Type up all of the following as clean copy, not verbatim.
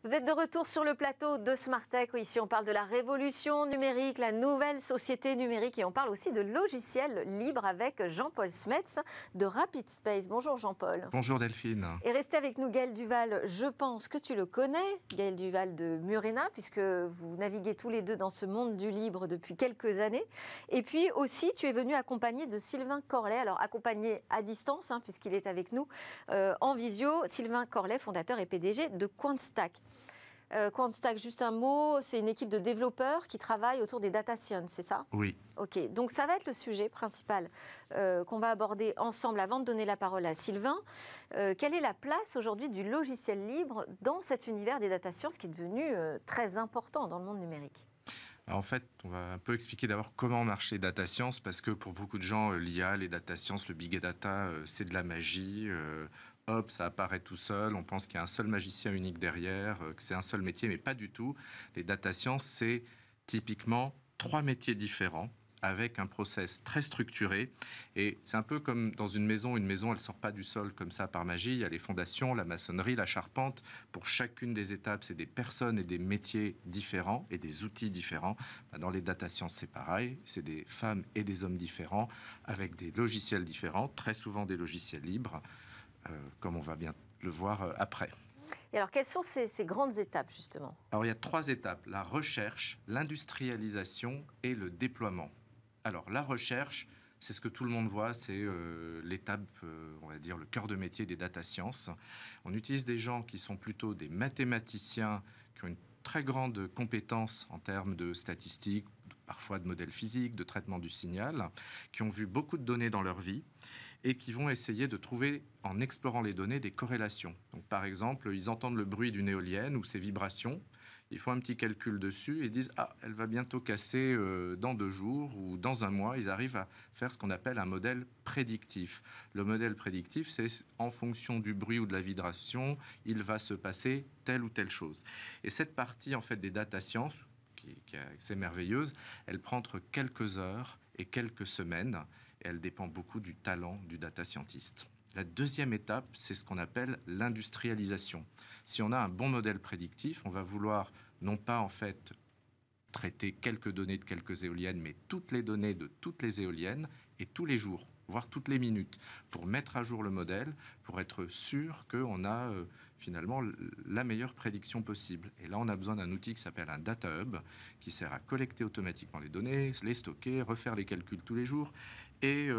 Vous êtes de retour sur le plateau de Smart Tech. Ici, on parle de la révolution numérique, la nouvelle société numérique et on parle aussi de logiciels libres avec Jean-Paul Smets de RapidSpace. Bonjour Jean-Paul. Bonjour Delphine. Et restez avec nous Gaël Duval. Je pense que tu le connais, Gaël Duval de Murena, puisque vous naviguez tous les deux dans ce monde du libre depuis quelques années. Et puis aussi, tu es venu accompagné de Sylvain Corlet. Alors accompagné à distance, puisqu'il est avec nous en visio. Sylvain Corlet, fondateur et PDG de Quantstack. Quantstack, juste un mot, c'est une équipe de développeurs qui travaille autour des data science, c'est ça? Oui. Ok, donc ça va être le sujet principal qu'on va aborder ensemble avant de donner la parole à Sylvain. Quelle est la place aujourd'hui du logiciel libre dans cet univers des data science qui est devenu très important dans le monde numérique? Alors en fait, on va un peu expliquer d'abord comment marchent les data science, parce que pour beaucoup de gens, l'IA, les data science, le big data, c'est de la magie. Hop, ça apparaît tout seul, on pense qu'il y a un seul magicien unique derrière, que c'est un seul métier, mais pas du tout. Les data science, c'est typiquement 3 métiers différents, avec un process très structuré. Et c'est un peu comme dans une maison, elle ne sort pas du sol comme ça par magie. Il y a les fondations, la maçonnerie, la charpente. Pour chacune des étapes, c'est des personnes et des métiers différents et des outils différents. Dans les data science, c'est pareil. C'est des femmes et des hommes différents, avec des logiciels différents, très souvent des logiciels libres, comme on va bien le voir après. Et alors, quelles sont ces grandes étapes, justement? Alors, il y a 3 étapes, la recherche, l'industrialisation et le déploiement. Alors, la recherche, c'est ce que tout le monde voit, c'est l'étape, on va dire, le cœur de métier des data science. On utilise des gens qui sont plutôt des mathématiciens, qui ont une très grande compétence en termes de statistiques, parfois de modèles physiques, de traitement du signal, qui ont vu beaucoup de données dans leur vie et qui vont essayer de trouver, en explorant les données, des corrélations. Donc, par exemple, ils entendent le bruit d'une éolienne ou ses vibrations, ils font un petit calcul dessus et ils disent « Ah, elle va bientôt casser dans 2 jours ou dans 1 mois ». Ils arrivent à faire ce qu'on appelle un modèle prédictif. Le modèle prédictif, c'est en fonction du bruit ou de la vibration, il va se passer telle ou telle chose. Et cette partie, en fait, des data science, qui est assez merveilleuse, elle prend entre quelques heures et quelques semaines et elle dépend beaucoup du talent du data scientist. La deuxième étape, c'est ce qu'on appelle l'industrialisation. Si on a un bon modèle prédictif, on va vouloir non pas en fait traiter quelques données de quelques éoliennes, mais toutes les données de toutes les éoliennes et tous les jours, voire toutes les minutes, pour mettre à jour le modèle, pour être sûr qu'on a finalement la meilleure prédiction possible. Et là, on a besoin d'un outil qui s'appelle un data hub, qui sert à collecter automatiquement les données, les stocker, refaire les calculs tous les jours et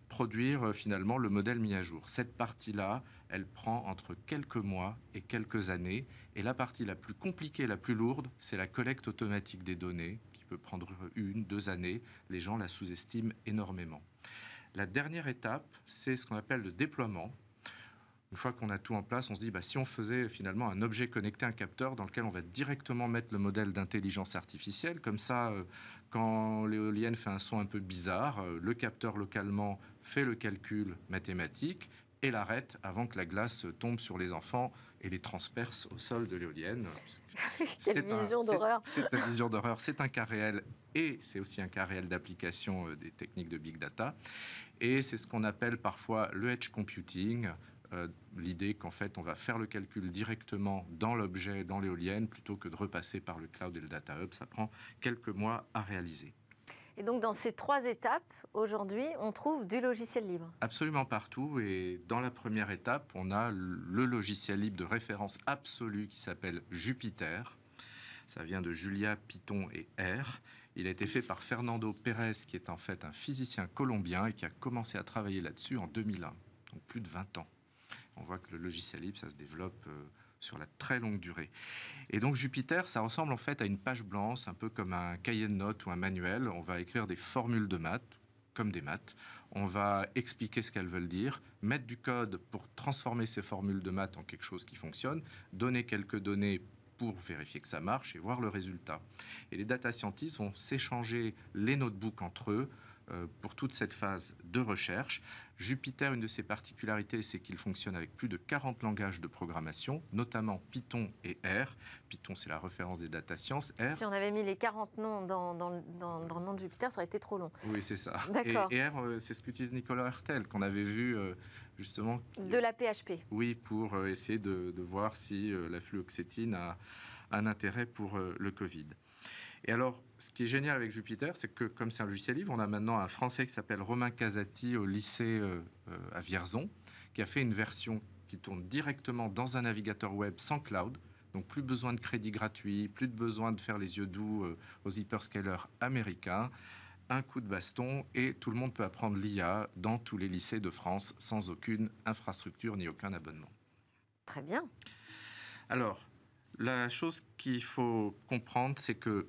produire finalement le modèle mis à jour. Cette partie-là, elle prend entre quelques mois et quelques années. Et la partie la plus compliquée, la plus lourde, c'est la collecte automatique des données, qui peut prendre 1, 2 années. Les gens la sous-estiment énormément. La dernière étape, c'est ce qu'on appelle le déploiement. Une fois qu'on a tout en place, on se dit, si on faisait finalement un objet connecté, un capteur dans lequel on va directement mettre le modèle d'intelligence artificielle, comme ça, quand l'éolienne fait un son un peu bizarre, le capteur localement fait le calcul mathématique et l'arrête avant que la glace tombe sur les enfants et les transperce au sol de l'éolienne. Quelle vision d'horreur! C'est une vision d'horreur, c'est un cas réel et c'est aussi un cas réel d'application des techniques de big data. Et c'est ce qu'on appelle parfois le edge computing, l'idée qu'en fait on va faire le calcul directement dans l'objet, dans l'éolienne, plutôt que de repasser par le cloud et le data hub. Ça prend quelques mois à réaliser. Et donc dans ces 3 étapes, aujourd'hui, on trouve du logiciel libre? Absolument partout. Et dans la première étape, on a le logiciel libre de référence absolue qui s'appelle Jupyter. Ça vient de Julia, Python et R. Il a été fait par Fernando Pérez, qui est en fait un physicien colombien et qui a commencé à travailler là-dessus en 2001, donc plus de 20 ans. On voit que le logiciel libre, ça se développe sur la très longue durée. Et donc Jupyter, ça ressemble en fait à une page blanche, un peu comme un cahier de notes ou un manuel. On va écrire des formules de maths, comme des maths. On va expliquer ce qu'elles veulent dire, mettre du code pour transformer ces formules de maths en quelque chose qui fonctionne, donner quelques données pour vérifier que ça marche et voir le résultat. Et les data scientists vont s'échanger les notebooks entre eux pour toute cette phase de recherche. Jupyter, une de ses particularités, c'est qu'il fonctionne avec plus de 40 langages de programmation, notamment Python et R. Python, c'est la référence des data science. R, si on avait mis les 40 noms dans le nom de Jupyter, ça aurait été trop long. oui, c'est ça. D'accord. Et R, c'est ce qu'utilise Nicolas Hertel, qu'on avait vu justement. De la PHP. Oui, pour essayer de voir si la fluoxétine a un intérêt pour le Covid. Et alors, ce qui est génial avec Jupyter, c'est que comme c'est un logiciel libre, on a maintenant un Français qui s'appelle Romain Casati au lycée à Vierzon, qui a fait une version qui tourne directement dans un navigateur web sans cloud. Donc plus besoin de crédit gratuit, plus de besoin de faire les yeux doux aux hyperscalers américains. Un coup de baston et tout le monde peut apprendre l'IA dans tous les lycées de France sans aucune infrastructure ni aucun abonnement. Très bien. Alors, la chose qu'il faut comprendre, c'est que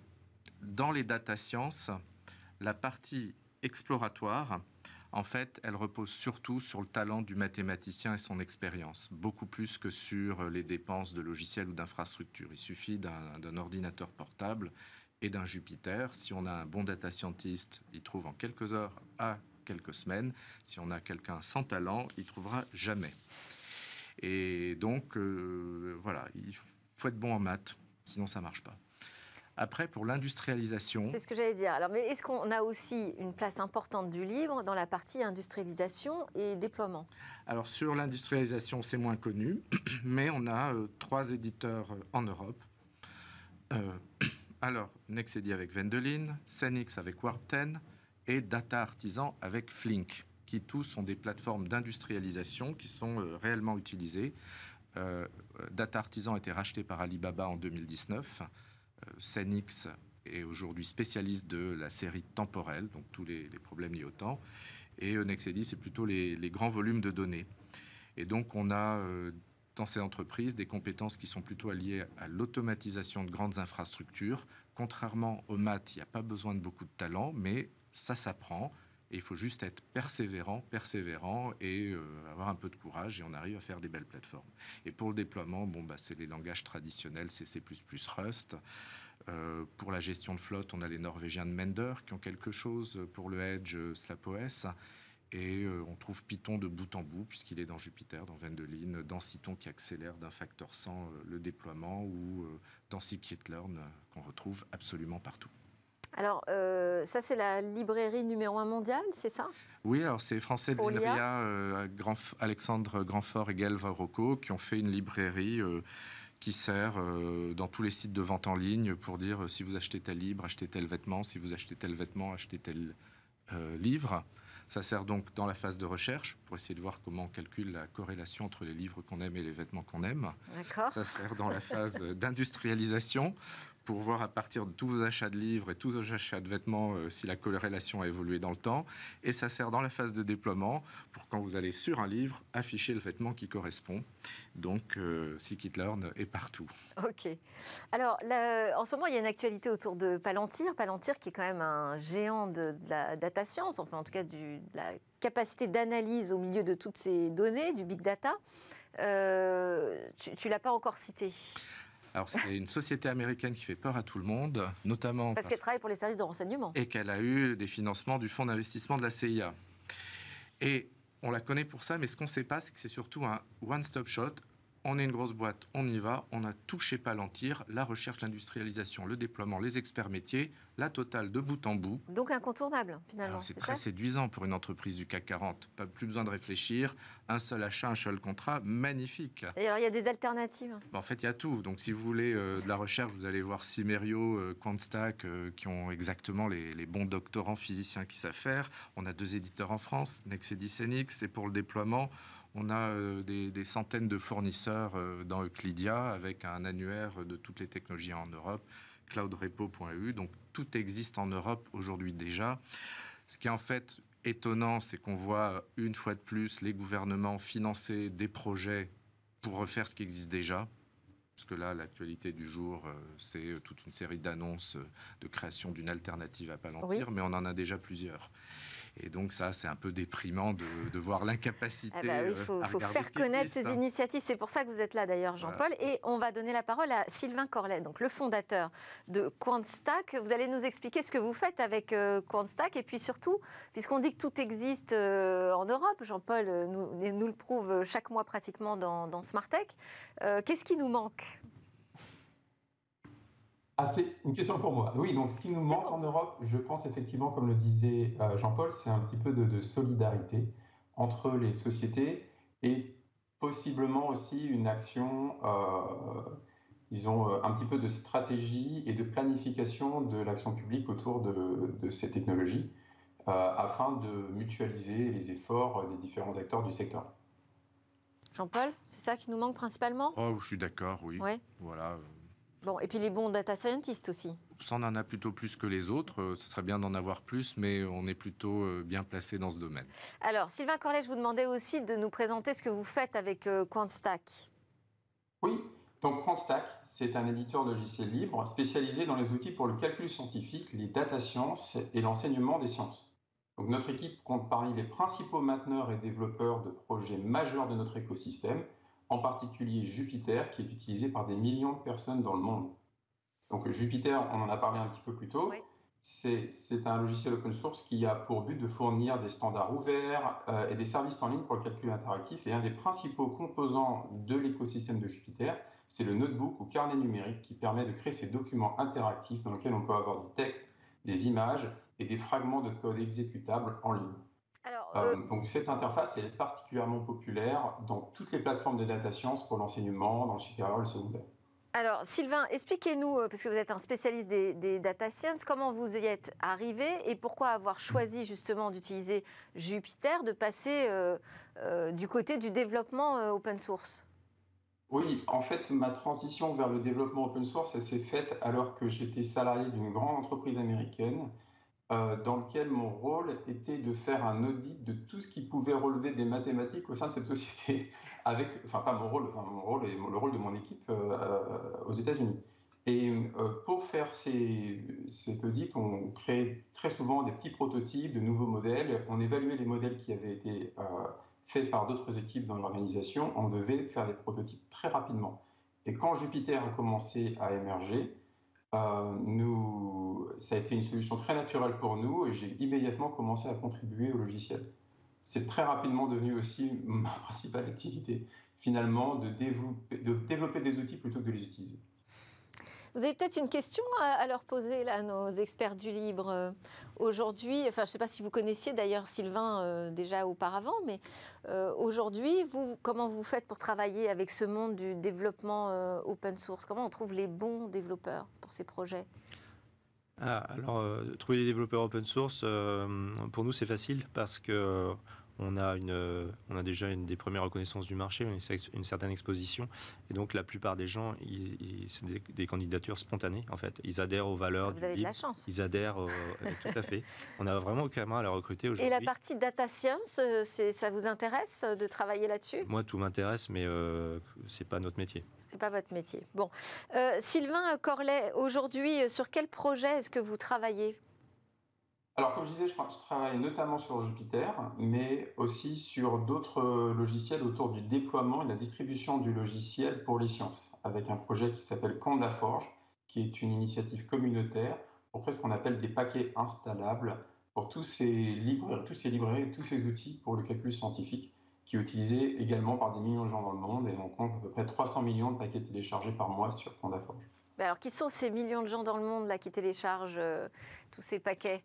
dans les data sciences, la partie exploratoire, en fait, elle repose surtout sur le talent du mathématicien et son expérience, beaucoup plus que sur les dépenses de logiciels ou d'infrastructures. Il suffit d'un ordinateur portable et d'un Jupyter. Si on a un bon data scientist, il trouve en quelques heures à quelques semaines. Si on a quelqu'un sans talent, il trouvera jamais. Et donc, voilà, il faut être bon en maths, sinon ça marche pas. Après, pour l'industrialisation... C'est ce que j'allais dire. Alors, mais est-ce qu'on a aussi une place importante du livre dans la partie industrialisation et déploiement? Alors, sur l'industrialisation, c'est moins connu, mais on a 3 éditeurs en Europe. Alors, Nexedi avec Wendelin, Xenix avec Warp10 et Data Artisan avec Flink, qui tous sont des plateformes d'industrialisation qui sont réellement utilisées. Data Artisan a été racheté par Alibaba en 2019. Xenix est aujourd'hui spécialiste de la série temporelle, donc tous les problèmes liés au temps. Et Nexedi, c'est plutôt les grands volumes de données. Et donc, on a dans ces entreprises des compétences qui sont plutôt liées à l'automatisation de grandes infrastructures. Contrairement aux maths, il n'y a pas besoin de beaucoup de talent, mais ça s'apprend. Et il faut juste être persévérant et avoir un peu de courage et on arrive à faire des belles plateformes. Et pour le déploiement, c'est les langages traditionnels, C++, Rust. Pour la gestion de flotte, on a les Norvégiens de Mender qui ont quelque chose. Pour le Edge, SlapOS. Et on trouve Python de bout en bout, puisqu'il est dans Jupyter, dans Wendelin, dans Cython qui accélère d'un facteur 100 le déploiement, ou dans Scikit-learn qu'on retrouve absolument partout. Alors, ça, c'est la librairie numéro 1 mondiale, c'est ça? Oui, alors c'est Français de l'INRIA, Alexandre Grandfort et Gaël Varocco, qui ont fait une librairie qui sert dans tous les sites de vente en ligne pour dire si vous achetez tel livre, achetez tel vêtement, si vous achetez tel vêtement, achetez tel livre. Ça sert donc dans la phase de recherche pour essayer de voir comment on calcule la corrélation entre les livres qu'on aime et les vêtements qu'on aime. D'accord. Ça sert dans la phase d'industrialisation pour voir à partir de tous vos achats de livres et tous vos achats de vêtements si la corrélation a évolué dans le temps. Et ça sert dans la phase de déploiement pour quand vous allez sur un livre, afficher le vêtement qui correspond. Donc, Scikit-learn est partout. Ok. Alors, en ce moment, il y a une actualité autour de Palantir. Palantir qui est quand même un géant de la data science, enfin en tout cas de la capacité d'analyse au milieu de toutes ces données, du big data. Tu ne l'as pas encore cité. Alors, c'est une société américaine qui fait peur à tout le monde, notamment parce qu'elle travaille pour les services de renseignement. Et qu'elle a eu des financements du fonds d'investissement de la CIA. Et on la connaît pour ça, mais ce qu'on ne sait pas, c'est que c'est surtout un one-stop shop. On est une grosse boîte, on y va, on a tout chez Palantir, la recherche, l'industrialisation, le déploiement, les experts métiers, la totale de bout en bout. Donc incontournable, finalement. C'est très séduisant pour une entreprise du CAC 40. Plus besoin de réfléchir, un seul achat, un seul contrat, magnifique. Et alors, il y a des alternatives? En fait, il y a tout. Donc, si vous voulez de la recherche, vous allez voir Cymerio, Quantstack, qui ont exactement les bons doctorants physiciens qui savent faire. On a 2 éditeurs en France, Nexedi, Xenix, et pour le déploiement, on a des centaines de fournisseurs dans Euclidia avec un annuaire de toutes les technologies en Europe, cloudrepo.eu. Donc, tout existe en Europe aujourd'hui déjà. Ce qui est en fait étonnant, c'est qu'on voit une fois de plus les gouvernements financer des projets pour refaire ce qui existe déjà. Parce que là, l'actualité du jour, c'est toute une série d'annonces de création d'une alternative à Palantir, oui. Mais on en a déjà plusieurs. Et donc ça, c'est un peu déprimant de voir l'incapacité Ah bah oui, à faut regarder faire ce qui connaître ces existe. initiatives. C'est pour ça que vous êtes là d'ailleurs, Jean-Paul. Voilà. Et on va donner la parole à Sylvain Corlet, donc le fondateur de QuantStack. Vous allez nous expliquer ce que vous faites avec QuantStack. Et puis surtout, puisqu'on dit que tout existe en Europe, Jean-Paul nous le prouve chaque mois pratiquement dans Smartech, qu'est-ce qui nous manque? Ah, c'est une question pour moi. Oui, donc ce qui nous manque en Europe, je pense effectivement, comme le disait Jean-Paul, c'est un petit peu de solidarité entre les sociétés et possiblement aussi une action, disons, un petit peu de stratégie et de planification de l'action publique autour de ces technologies afin de mutualiser les efforts des différents acteurs du secteur. Jean-Paul, c'est ça qui nous manque principalement? Oh, je suis d'accord, oui. Ouais. Voilà. Bon, et puis les bons data scientists aussi. Ça, on en a plutôt plus que les autres. Ce serait bien d'en avoir plus, mais on est plutôt bien placé dans ce domaine. Alors, Sylvain Corlet, je vous demandais aussi de nous présenter ce que vous faites avec QuantStack. Oui, donc QuantStack, c'est un éditeur logiciel libre spécialisé dans les outils pour le calcul scientifique, les data sciences et l'enseignement des sciences. Donc notre équipe compte parmi les principaux mainteneurs et développeurs de projets majeurs de notre écosystème, en particulier Jupyter, qui est utilisé par des millions de personnes dans le monde. Donc Jupyter, on en a parlé un petit peu plus tôt, Oui. c'est un logiciel open source qui a pour but de fournir des standards ouverts et des services en ligne pour le calcul interactif. Et un des principaux composants de l'écosystème de Jupyter, c'est le notebook ou carnet numérique qui permet de créer ces documents interactifs dans lesquels on peut avoir du texte, des images et des fragments de code exécutables en ligne. Alors, Donc cette interface, elle est particulièrement populaire dans toutes les plateformes de data science pour l'enseignement, dans le supérieur et le secondaire. Alors, Sylvain, expliquez-nous, parce que vous êtes un spécialiste des data science, comment vous y êtes arrivé et pourquoi avoir choisi justement d'utiliser Jupyter, de passer du côté du développement open source? Oui, en fait, ma transition vers le développement open source, elle s'est faite alors que j'étais salarié d'une grande entreprise américaine dans lequel mon rôle était de faire un audit de tout ce qui pouvait relever des mathématiques au sein de cette société, enfin pas mon rôle, enfin mon rôle et le rôle de mon équipe aux États-Unis. Et pour faire cet audit, on créait très souvent des petits prototypes de nouveaux modèles. On évaluait les modèles qui avaient été faits par d'autres équipes dans l'organisation. On devait faire des prototypes très rapidement. Et quand Jupyter a commencé à émerger, ça a été une solution très naturelle pour nous et j'ai immédiatement commencé à contribuer au logiciel. C'est très rapidement devenu aussi ma principale activité, finalement, de développer des outils plutôt que de les utiliser. Vous avez peut-être une question à leur poser, là, nos experts du libre aujourd'hui. Enfin, je ne sais pas si vous connaissiez d'ailleurs Sylvain déjà auparavant, mais aujourd'hui, comment vous faites pour travailler avec ce monde du développement open source? Comment on trouve les bons développeurs pour ces projets? Alors, trouver des développeurs open source, pour nous, c'est facile parce que on a déjà des premières reconnaissances du marché, une certaine exposition. Et donc, la plupart des gens, c'est des candidatures spontanées, en fait. Ils adhèrent aux valeurs Vous avez de la chance. Ils adhèrent, tout à fait. On n'a vraiment aucun mal à les recruter aujourd'hui. Et la partie data science, ça vous intéresse de travailler là-dessus? Moi, tout m'intéresse, mais c'est pas notre métier. C'est pas votre métier. Bon. Sylvain Corlet, aujourd'hui, sur quel projet est-ce que vous travaillez? Alors, comme je disais, je travaille notamment sur Jupyter, mais aussi sur d'autres logiciels autour du déploiement et de la distribution du logiciel pour les sciences, avec un projet qui s'appelle CandaForge, qui est une initiative communautaire pour créer ce qu'on appelle des paquets installables pour tous ces librairies et tous ces outils pour le calcul scientifique, qui est utilisé également par des millions de gens dans le monde, et on compte à peu près 300 millions de paquets téléchargés par mois sur CandaForge. Alors, qui sont ces millions de gens dans le monde là, qui téléchargent tous ces paquets?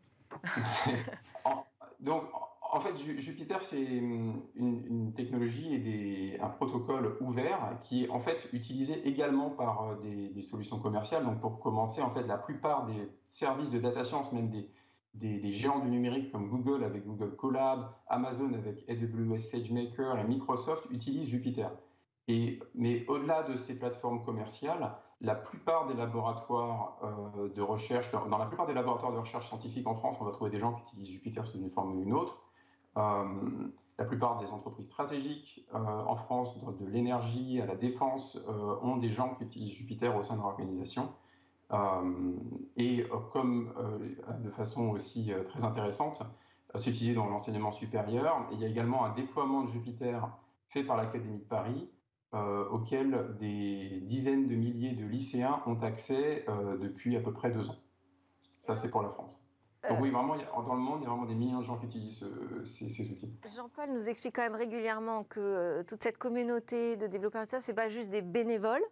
Donc, en fait, Jupyter, c'est une technologie et un protocole ouvert qui est en fait utilisé également par des solutions commerciales. Donc, pour commencer, en fait, la plupart des services de data science, même des géants du numérique comme Google avec Google Colab, Amazon avec AWS SageMaker et Microsoft utilisent Jupyter. Mais au-delà de ces plateformes commerciales, la plupart des laboratoires de recherche, dans la plupart des laboratoires de recherche scientifique en France, on va trouver des gens qui utilisent Jupyter sous une forme ou une autre. La plupart des entreprises stratégiques en France, de l'énergie à la défense, ont des gens qui utilisent Jupyter au sein de leur organisation. De façon aussi très intéressante, C'est utilisé dans l'enseignement supérieur. Et il y a également un déploiement de Jupyter fait par l'Académie de Paris, auquel des dizaines de milliers de lycéens ont accès depuis à peu près 2 ans. Ça, c'est pour la France. Donc oui, vraiment, dans le monde, il y a vraiment des millions de gens qui utilisent ces outils. Jean-Paul nous explique quand même régulièrement que toute cette communauté de développeurs, ce n'est pas juste des bénévoles.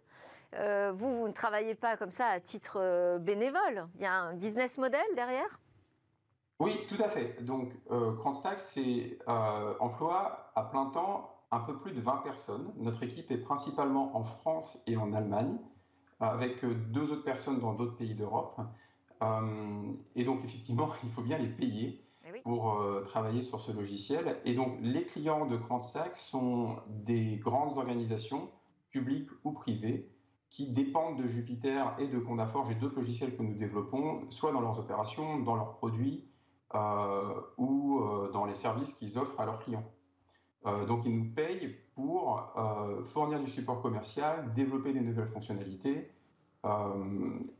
Vous ne travaillez pas comme ça à titre bénévole. Il y a un business model derrière? Oui, tout à fait. Donc, Cranstack, c'est emploi à plein temps un peu plus de 20 personnes. Notre équipe est principalement en France et en Allemagne, avec 2 autres personnes dans d'autres pays d'Europe. Et donc, effectivement, il faut bien les payer pour travailler sur ce logiciel. Et donc, les clients de Cranstack sont des grandes organisations, publiques ou privées, qui dépendent de Jupyter et de Condaforge et d'autres logiciels que nous développons, soit dans leurs opérations, dans leurs produits ou dans les services qu'ils offrent à leurs clients. Donc, ils nous payent pour fournir du support commercial, développer des nouvelles fonctionnalités,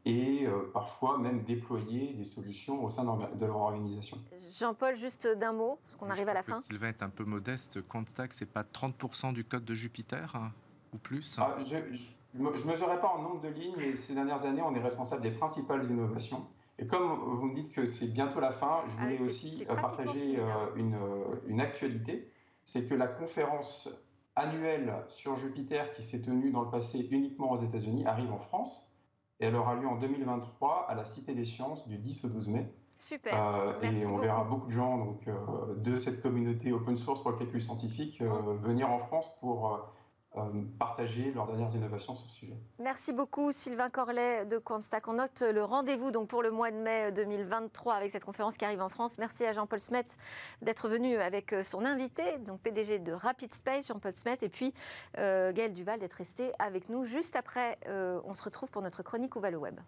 et parfois même déployer des solutions au sein de leur organisation. Jean-Paul, juste d'un mot, parce qu'on arrive à la fin. Sylvain est un peu modeste. Cranstack, c'est pas 30% du code de Jupyter ou plus? Je ne mesurerai pas en nombre de lignes, mais ces dernières années, on est responsable des principales innovations. Et comme vous me dites que c'est bientôt la fin, je voulais aussi partager une actualité. C'est que la conférence annuelle sur Jupyter, qui s'est tenue dans le passé uniquement aux États-Unis, arrive en France. Et elle aura lieu en 2023 à la Cité des Sciences du 10 au 12 mai. Super. Et on verra beaucoup de gens donc, de cette communauté open source pour le calcul scientifique venir en France pour partager leurs dernières innovations sur ce sujet. Merci beaucoup Sylvain Corlet de Cranstack. On note le rendez-vous donc pour le mois de mai 2023 avec cette conférence qui arrive en France. Merci à Jean-Paul Smets d'être venu avec son invité, donc PDG de Rapid Space, Jean-Paul Smets, et puis Gaël Duval d'être resté avec nous. Juste après, on se retrouve pour notre chronique Où va le web.